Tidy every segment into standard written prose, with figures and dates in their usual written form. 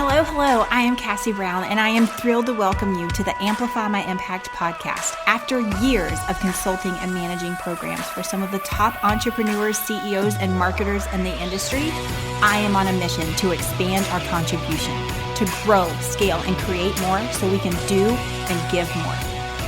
Hello, hello. I am Cassie Brown, and I am thrilled to welcome you to the Amplify My Impact podcast. After years of consulting and managing programs for some of the top entrepreneurs, CEOs, and marketers in the industry, I am on a mission to expand our contribution, to grow, scale, and create more so we can do and give more.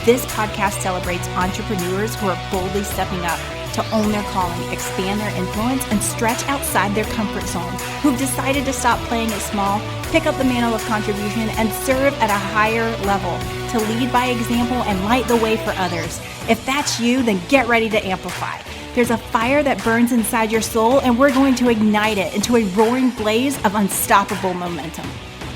This podcast celebrates entrepreneurs who are boldly stepping up to own their calling, expand their influence, and stretch outside their comfort zone, who've decided to stop playing it small, pick up the mantle of contribution, and serve at a higher level, to lead by example and light the way for others. If that's you, then get ready to amplify. There's a fire that burns inside your soul, and we're going to ignite it into a roaring blaze of unstoppable momentum.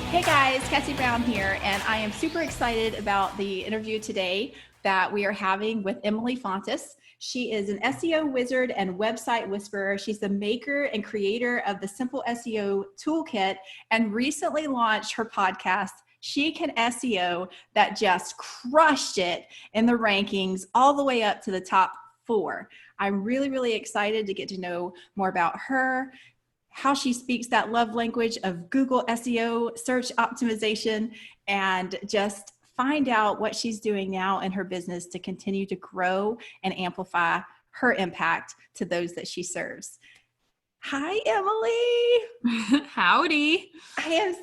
Hey guys, Cassie Brown here, and I am super excited about the interview today that we are having with Emily Fontes. She is an SEO wizard and website whisperer. She's the maker and creator of the Simple SEO Toolkit and recently launched her podcast, She Can SEO, that just crushed it in the rankings all the way up to the top 4. I'm really, really excited to get to know more about her, how she speaks that love language of Google SEO, search optimization, and just find out what she's doing now in her business to continue to grow and amplify her impact to those that she serves. Hi, Emily. Howdy. I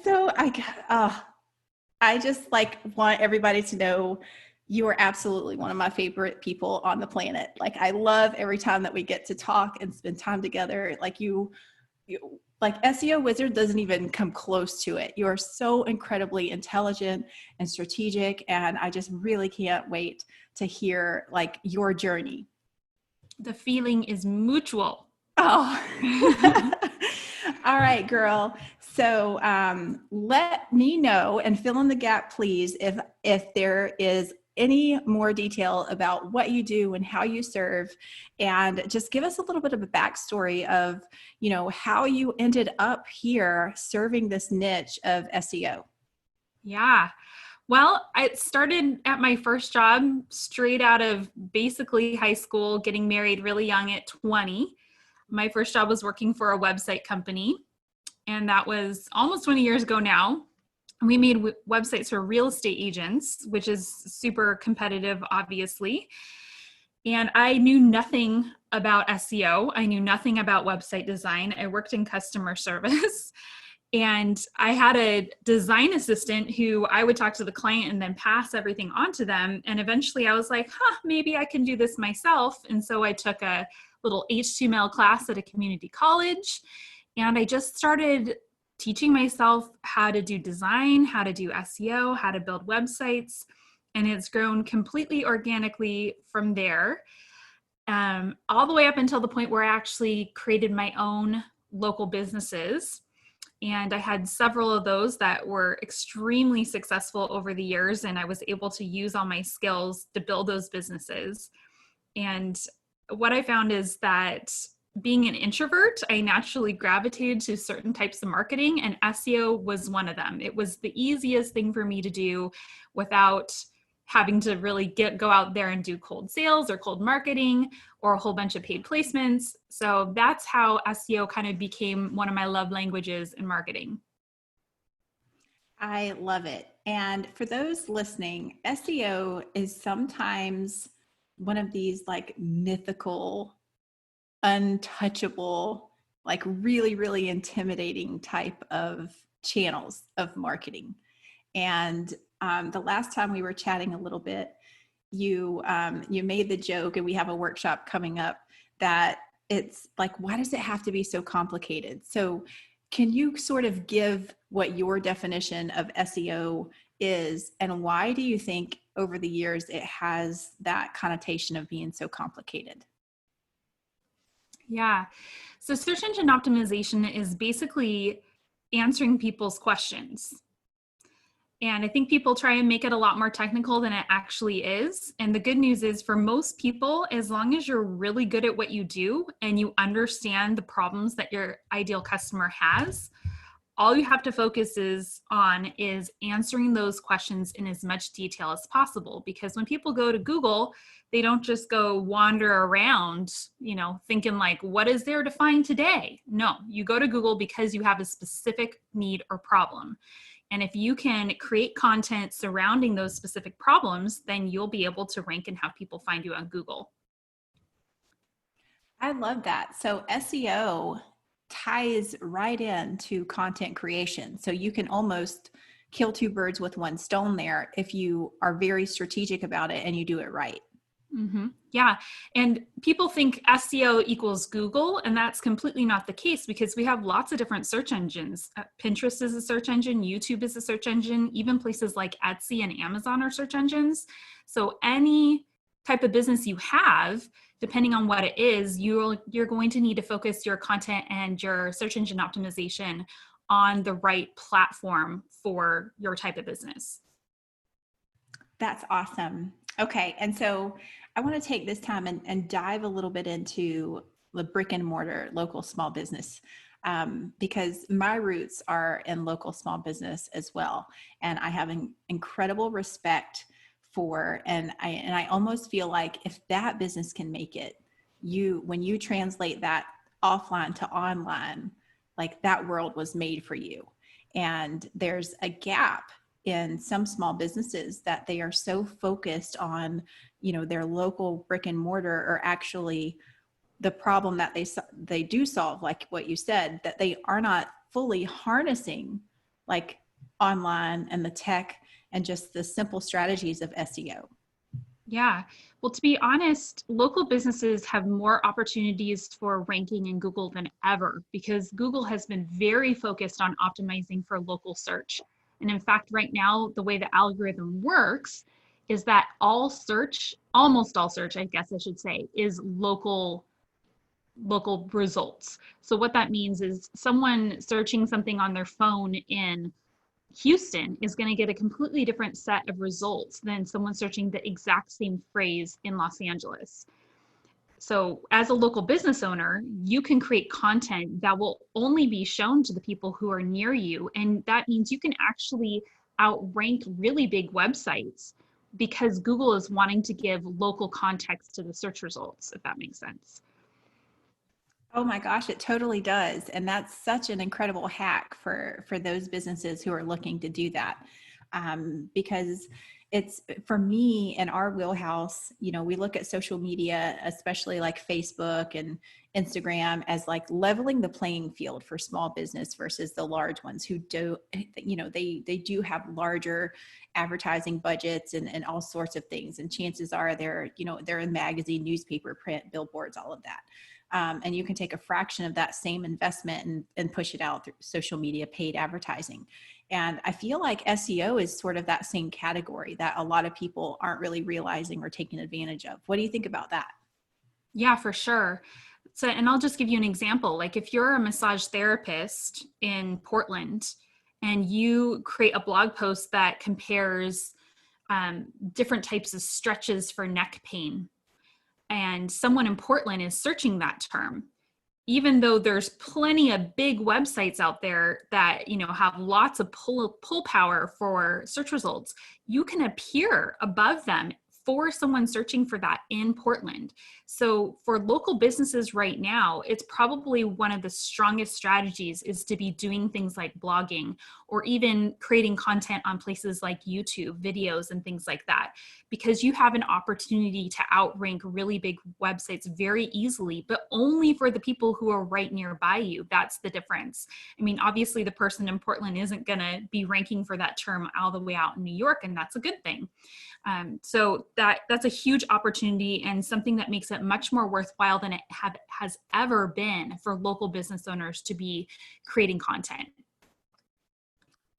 just want everybody to know you are absolutely one of my favorite people on the planet. I love every time that we get to talk and spend time together. SEO Wizard doesn't even come close to it. You are so incredibly intelligent and strategic, and I just really can't wait to hear your journey. The feeling is mutual. Oh, all right, girl. So let me know and fill in the gap, please, if there is any more detail about what you do and how you serve, and just give us a little bit of a backstory of, how you ended up here serving this niche of SEO. Yeah. Well, I started at my first job straight out of basically high school, getting married really young at 20. My first job was working for a website company, and that was almost 20 years ago now. We made websites for real estate agents, which is super competitive, obviously. And I knew nothing about SEO. I knew nothing about website design. I worked in customer service. And I had a design assistant who I would talk to the client and then pass everything on to them. And eventually I was like, maybe I can do this myself. And so I took a little HTML class at a community college. And I just started teaching myself how to do design, how to do SEO, how to build websites, and it's grown completely organically from there, all the way up until the point where I actually created my own local businesses. And I had several of those that were extremely successful over the years, and I was able to use all my skills to build those businesses. And what I found is that being an introvert, I naturally gravitated to certain types of marketing, and SEO was one of them. It was the easiest thing for me to do without having to really go out there and do cold sales or cold marketing or a whole bunch of paid placements. So that's how SEO kind of became one of my love languages in marketing. I love it. And for those listening, SEO is sometimes one of these mythical, untouchable, really, really intimidating type of channels of marketing. And the last time we were chatting a little bit, you made the joke, and we have a workshop coming up, that it's why does it have to be so complicated? So can you sort of give what your definition of SEO is, and why do you think over the years it has that connotation of being so complicated? Yeah. So search engine optimization is basically answering people's questions. And I think people try and make it a lot more technical than it actually is. And the good news is, for most people, as long as you're really good at what you do and you understand the problems that your ideal customer has, all you have to focus is answering those questions in as much detail as possible. Because when people go to Google, they don't just go wander around, thinking like, what is there to find today? No, you go to Google because you have a specific need or problem. And if you can create content surrounding those specific problems, then you'll be able to rank and have people find you on Google. I love that. So SEO ties right into content creation. So you can almost kill two birds with one stone there if you are very strategic about it and you do it right. Mm-hmm. Yeah. And people think SEO equals Google, and that's completely not the case, because we have lots of different search engines. Pinterest is a search engine, YouTube is a search engine, even places like Etsy and Amazon are search engines. So any type of business you have, depending on what it is, you're going to need to focus your content and your search engine optimization on the right platform for your type of business. That's awesome. Okay. And so I want to take this time and dive a little bit into the brick and mortar local small business, because my roots are in local small business as well. And I have an incredible respect for, and I almost feel like if that business can make it, when you translate that offline to online, like that world was made for you. And there's a gap in some small businesses that they are so focused on, their local brick and mortar, or actually the problem that they do solve, like what you said, that they are not fully harnessing like online and the tech and just the simple strategies of SEO. Yeah. Well, to be honest, local businesses have more opportunities for ranking in Google than ever, because Google has been very focused on optimizing for local search. And in fact, right now, the way the algorithm works is that almost all search, I guess I should say, is local results. So what that means is someone searching something on their phone in Houston is going to get a completely different set of results than someone searching the exact same phrase in Los Angeles. So as a local business owner, you can create content that will only be shown to the people who are near you. And that means you can actually outrank really big websites, because Google is wanting to give local context to the search results, if that makes sense. Oh my gosh, it totally does. And that's such an incredible hack for those businesses who are looking to do that. Because it's, for me, in our wheelhouse, we look at social media, especially like Facebook and Instagram, as like leveling the playing field for small business versus the large ones who do, they do have larger advertising budgets and all sorts of things. And chances are they're in magazine, newspaper, print, billboards, all of that. And you can take a fraction of that same investment and push it out through social media, paid advertising. And I feel like SEO is sort of that same category that a lot of people aren't really realizing or taking advantage of. What do you think about that? Yeah, for sure. So, and I'll just give you an example. Like if you're a massage therapist in Portland and you create a blog post that compares different types of stretches for neck pain, and someone in Portland is searching that term, even though there's plenty of big websites out there that have lots of pull power for search results, you can appear above them for someone searching for that in Portland. So for local businesses right now, it's probably one of the strongest strategies is to be doing things like blogging, or even creating content on places like YouTube videos and things like that, because you have an opportunity to outrank really big websites very easily, but only for the people who are right nearby you. That's the difference. I mean, obviously the person in Portland isn't going to be ranking for that term all the way out in New York, and that's a good thing. So that's a huge opportunity, and something that makes it much more worthwhile than it has ever been for local business owners to be creating content.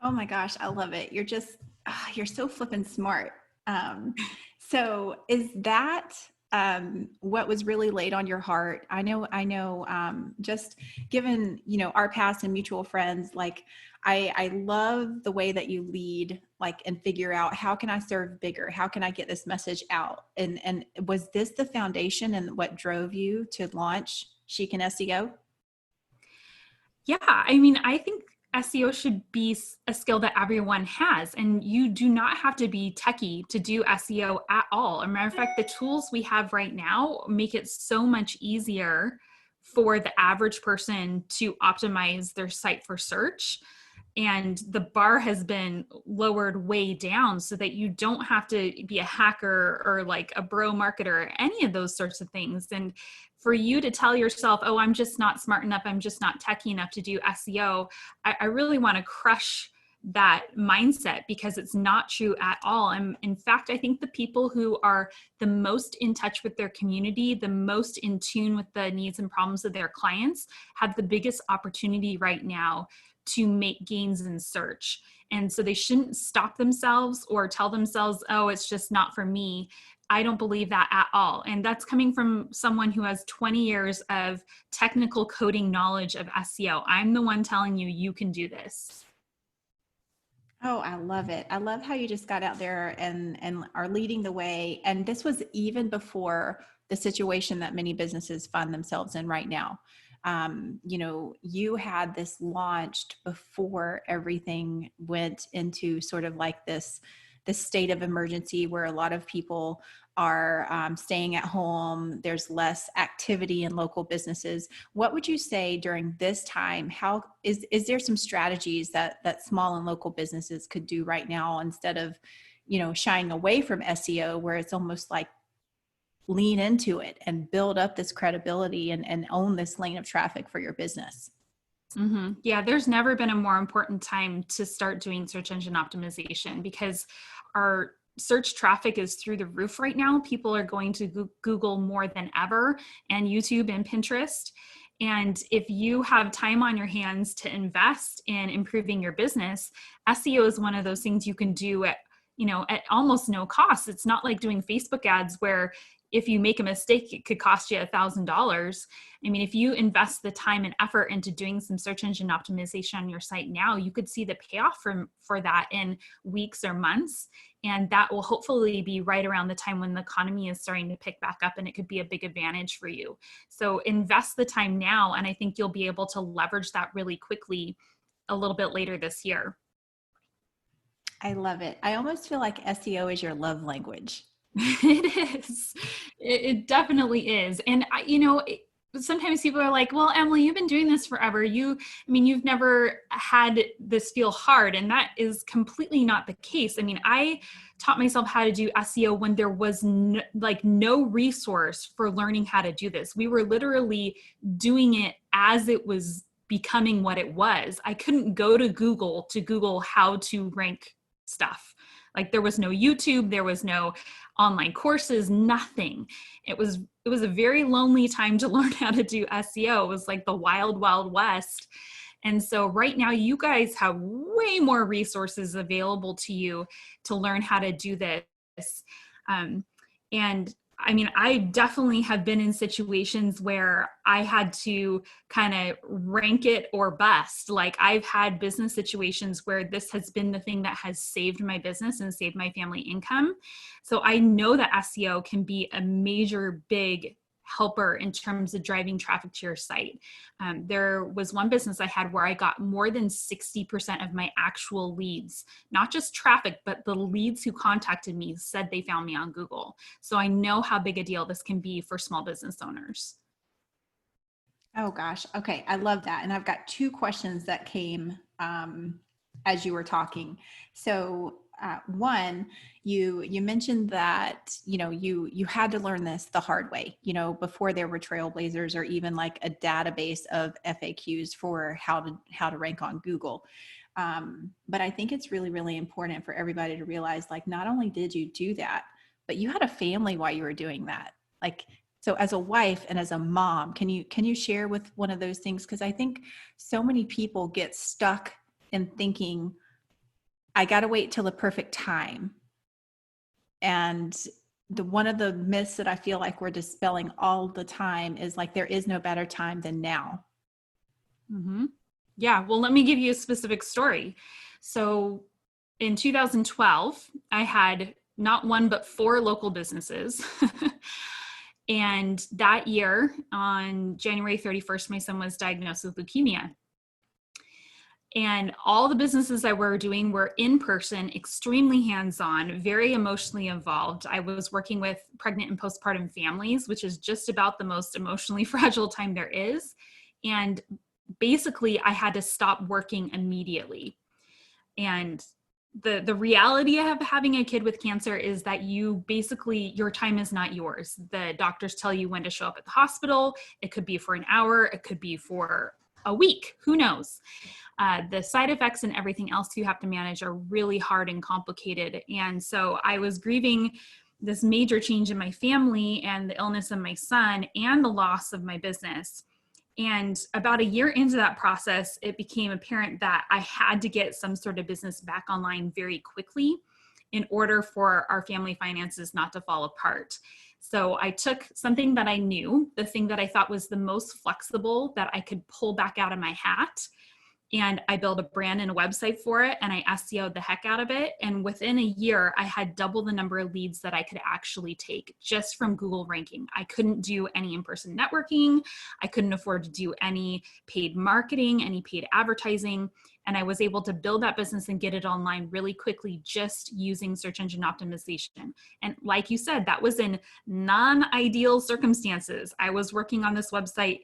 Oh my gosh, I love it. You're so flippin' smart. So is that what was really laid on your heart? I know, just given, our past and mutual friends, like I love the way that you lead, like, and figure out how can I serve bigger? How can I get this message out? And was this the foundation and what drove you to launch Chic and SEO? Yeah, I mean, I think SEO should be a skill that everyone has, and you do not have to be techie to do SEO at all. As a matter of fact, the tools we have right now make it so much easier for the average person to optimize their site for search. And the bar has been lowered way down so that you don't have to be a hacker or like a bro marketer, any of those sorts of things. And for you to tell yourself, oh, I'm just not smart enough, I'm just not techie enough to do SEO, I really want to crush that mindset, because it's not true at all. And in fact, I think the people who are the most in touch with their community, the most in tune with the needs and problems of their clients, have the biggest opportunity right now to make gains in search. And so they shouldn't stop themselves or tell themselves, oh, it's just not for me. I don't believe that at all. And that's coming from someone who has 20 years of technical coding knowledge of SEO. I'm the one telling you, you can do this. Oh, I love it. I love how you just got out there and are leading the way. And this was even before the situation that many businesses find themselves in right now. You had this launched before everything went into sort of like this state of emergency where a lot of people are staying at home. There's less activity in local businesses. What would you say during this time? How is there some strategies that small and local businesses could do right now instead of, shying away from SEO, where it's almost like lean into it and build up this credibility and own this lane of traffic for your business? Mm-hmm. Yeah, there's never been a more important time to start doing search engine optimization, because our search traffic is through the roof right now. People are going to Google more than ever, and YouTube and Pinterest. And if you have time on your hands to invest in improving your business, SEO is one of those things you can do at almost no cost. It's not like doing Facebook ads where if you make a mistake, it could cost you $1,000. I mean, if you invest the time and effort into doing some search engine optimization on your site now, you could see the payoff for that in weeks or months. And that will hopefully be right around the time when the economy is starting to pick back up, and it could be a big advantage for you. So invest the time now, and I think you'll be able to leverage that really quickly a little bit later this year. I love it. I almost feel like SEO is your love language. It is. It definitely is. And sometimes people are like, well, Emily, you've been doing this forever. You've never had this feel hard. And that is completely not the case. I mean, I taught myself how to do SEO when there was no resource for learning how to do this. We were literally doing it as it was becoming what it was. I couldn't go to Google how to rank stuff. Like, there was no YouTube, there was no online courses, nothing. It was a very lonely time to learn how to do SEO. It was like the wild, wild west. And so right now you guys have way more resources available to you to learn how to do this. And I mean, I definitely have been in situations where I had to kind of rank it or bust. Like, I've had business situations where this has been the thing that has saved my business and saved my family income. So I know that SEO can be a major, big helper in terms of driving traffic to your site. There was one business I had where I got more than 60% of my actual leads, not just traffic, but the leads who contacted me said they found me on Google. So I know how big a deal this can be for small business owners. Oh gosh. Okay. I love that. And I've got two questions that came as you were talking. So one, you mentioned that, you had to learn this the hard way, before there were trailblazers or even like a database of FAQs for how to rank on Google. But I think it's really, really important for everybody to realize, like, not only did you do that, but you had a family while you were doing that. Like, so as a wife and as a mom, can you share with one of those things? Because I think so many people get stuck in thinking, I got to wait till the perfect time. And one of the myths that I feel like we're dispelling all the time is like, there is no better time than now. Mm-hmm. Yeah. Well, let me give you a specific story. So in 2012, I had not one, but 4 local businesses. And that year, on January 31st, my son was diagnosed with leukemia. And all the businesses I were doing were in person, extremely hands-on, very emotionally involved. I was working with pregnant and postpartum families, which is just about the most emotionally fragile time there is. And basically, I had to stop working immediately. And the reality of having a kid with cancer is that your time is not yours. The doctors tell you when to show up at the hospital. It could be for an hour, it could be for a week, who knows? The side effects and everything else you have to manage are really hard and complicated. And so I was grieving this major change in my family and the illness of my son and the loss of my business. And about a year into that process, it became apparent that I had to get some sort of business back online very quickly in order for our family finances not to fall apart. So I took something that I knew, the thing that I thought was the most flexible that I could pull back out of my hat, and I built a brand and a website for it, and I SEO'd the heck out of it. And within a year, I had double the number of leads that I could actually take just from Google ranking. I couldn't do any in-person networking. I couldn't afford to do any paid marketing, any paid advertising. And I was able to build that business and get it online really quickly just using search engine optimization. And like you said, that was in non-ideal circumstances. I was working on this website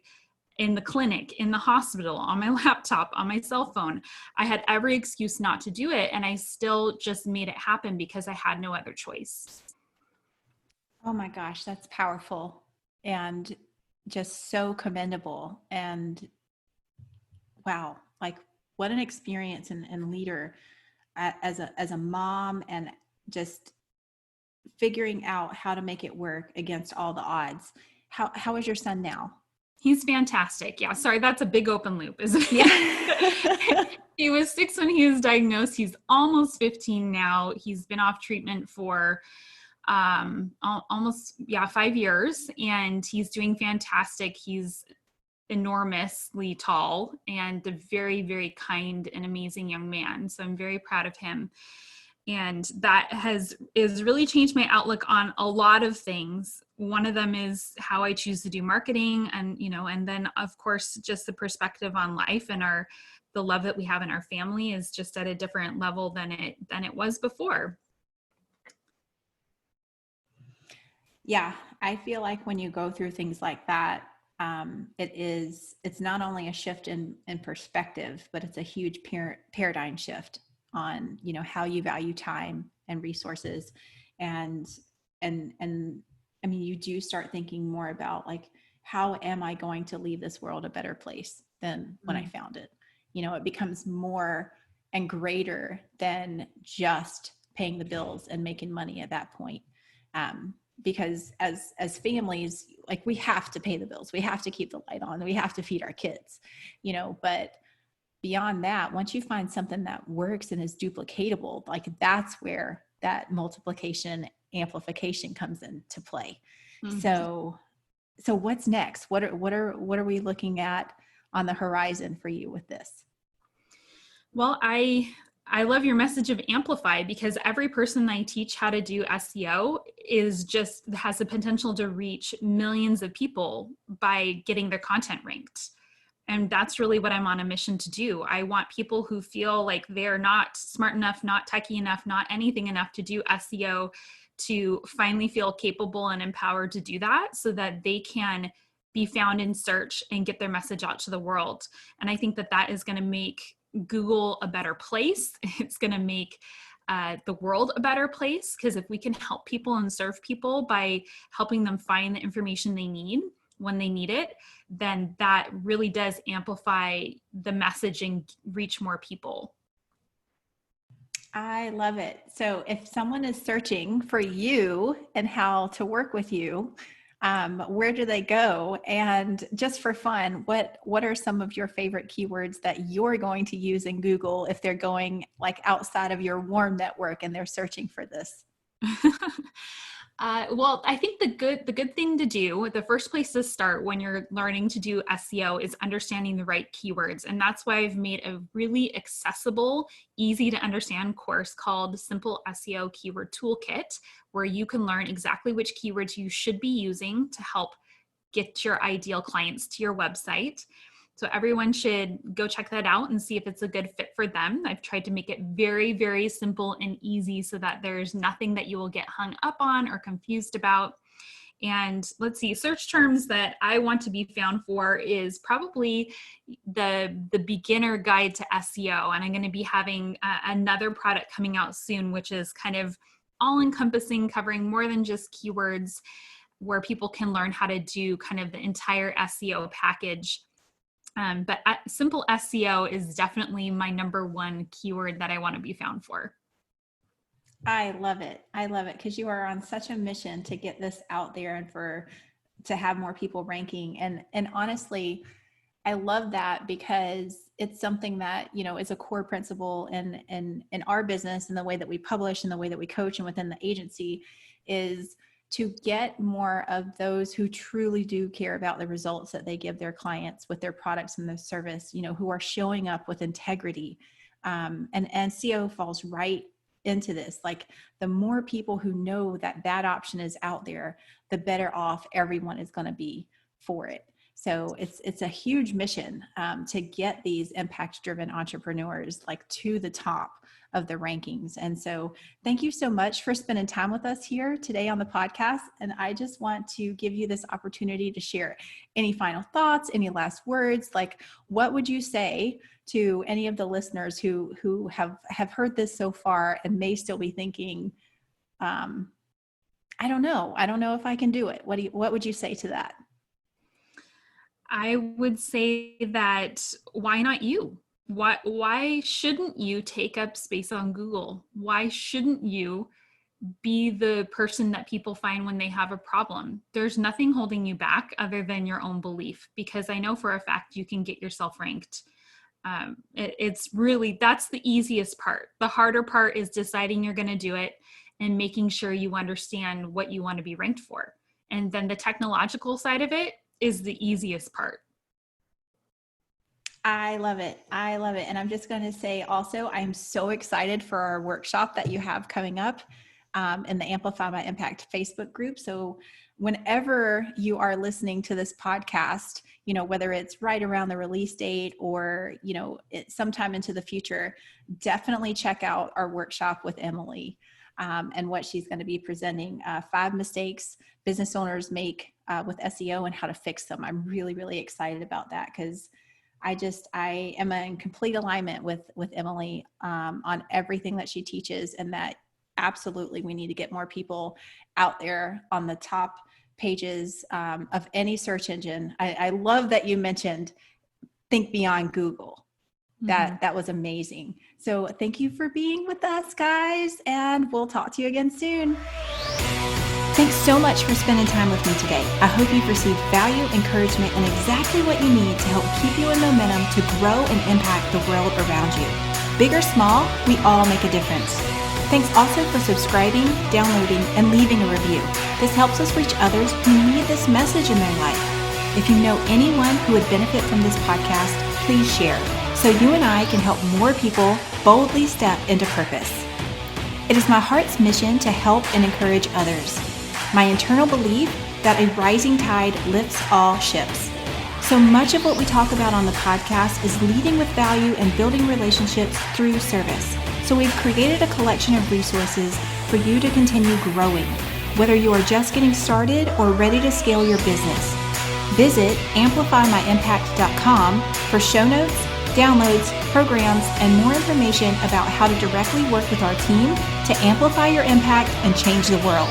in the clinic, in the hospital, on my laptop, on my cell phone. I had every excuse not to do it, and I still just made it happen because I had no other choice. Oh my gosh, that's powerful and just so commendable. And wow, like what an experience and leader as a mom, and just figuring out how to make it work against all the odds. How is your son now? He's fantastic. Yeah, sorry, that's a big open loop, isn't it? Yeah. He was 6 when he was diagnosed. He's almost 15 now. He's been off treatment for almost 5 years, and he's doing fantastic. He's enormously tall and a very, very kind and amazing young man. So I'm very proud of him. And that has really changed my outlook on a lot of things. One of them is how I choose to do marketing, and then of course, just the perspective on life and the love that we have in our family is just at a different level than it was before. Yeah, I feel like when you go through things like that, it's not only a shift in perspective, but it's a huge paradigm shift on, how you value time and resources. And I mean, you do start thinking more about like, how am I going to leave this world a better place than when I found it? It becomes more and greater than just paying the bills and making money at that point. Because as families, like, we have to pay the bills, we have to keep the light on, we have to feed our kids, but beyond that, once you find something that works and is duplicatable, like, that's where that multiplication amplification comes into play. Mm-hmm. So what's next? What are we looking at on the horizon for you with this? Well, I love your message of Amplify, because every person I teach how to do SEO has the potential to reach millions of people by getting their content ranked. And that's really what I'm on a mission to do. I want people who feel like they're not smart enough, not techie enough, not anything enough to do SEO, to finally feel capable and empowered to do that, so that they can be found in search and get their message out to the world. And I think that is going to make Google a better place. It's going to make the world a better place, because if we can help people and serve people by helping them find the information they need when they need it, then that really does amplify the message and reach more people. I love it. So if someone is searching for you and how to work with you, where do they go? And just for fun, what are some of your favorite keywords that you're going to use in Google if they're going like outside of your warm network and they're searching for this? Well, I think the good thing to do, the first place to start when you're learning to do SEO, is understanding the right keywords. And that's why I've made a really accessible, easy to understand course called Simple SEO Keyword Toolkit, where you can learn exactly which keywords you should be using to help get your ideal clients to your website. So everyone should go check that out and see if it's a good fit for them. I've tried to make it very, very simple and easy so that there's nothing that you will get hung up on or confused about. And let's see, search terms that I want to be found for is probably the beginner guide to SEO. And I'm going to be having another product coming out soon, which is kind of all encompassing, covering more than just keywords, where people can learn how to do kind of the entire SEO package. But simple SEO is definitely my number one keyword that I want to be found for. I love it. I love it because you are on such a mission to get this out there and to have more people ranking. And honestly, I love that because it's something that, is a core principle in our business and the way that we publish and the way that we coach and within the agency is to get more of those who truly do care about the results that they give their clients with their products and their service, who are showing up with integrity. And SEO falls right into this. Like, the more people who know that option is out there, the better off everyone is going to be for it. So it's a huge mission to get these impact-driven entrepreneurs to the top of the rankings. And so thank you so much for spending time with us here today on the podcast. And I just want to give you this opportunity to share any final thoughts, any last words. What would you say to any of the listeners who have heard this so far and may still be thinking, I don't know if I can do it. What would you say to that? I would say that why not you? Why shouldn't you take up space on Google? Why shouldn't you be the person that people find when they have a problem? There's nothing holding you back other than your own belief, because I know for a fact you can get yourself ranked. It's really, that's the easiest part. The harder part is deciding you're going to do it and making sure you understand what you want to be ranked for. And then the technological side of it is the easiest part. I love it. And I'm just going to say also, I'm so excited for our workshop that you have coming up in the Amplify My Impact Facebook group. So whenever you are listening to this podcast, whether it's right around the release date or, sometime into the future, definitely check out our workshop with Emily and what she's going to be presenting. 5 mistakes business owners make with SEO and how to fix them. I'm really, really excited about that because I am in complete alignment with Emily on everything that she teaches, and that absolutely we need to get more people out there on the top pages of any search engine. I love that you mentioned think beyond Google. That was amazing. So thank you for being with us, guys, and we'll talk to you again soon. Thanks so much for spending time with me today. I hope you've received value, encouragement, and exactly what you need to help keep you in momentum to grow and impact the world around you. Big or small, we all make a difference. Thanks also for subscribing, downloading, and leaving a review. This helps us reach others who need this message in their life. If you know anyone who would benefit from this podcast, please share so you and I can help more people boldly step into purpose. It is my heart's mission to help and encourage others. My internal belief that a rising tide lifts all ships. So much of what we talk about on the podcast is leading with value and building relationships through service. So we've created a collection of resources for you to continue growing, whether you are just getting started or ready to scale your business. Visit amplifymyimpact.com for show notes, downloads, programs, and more information about how to directly work with our team to amplify your impact and change the world.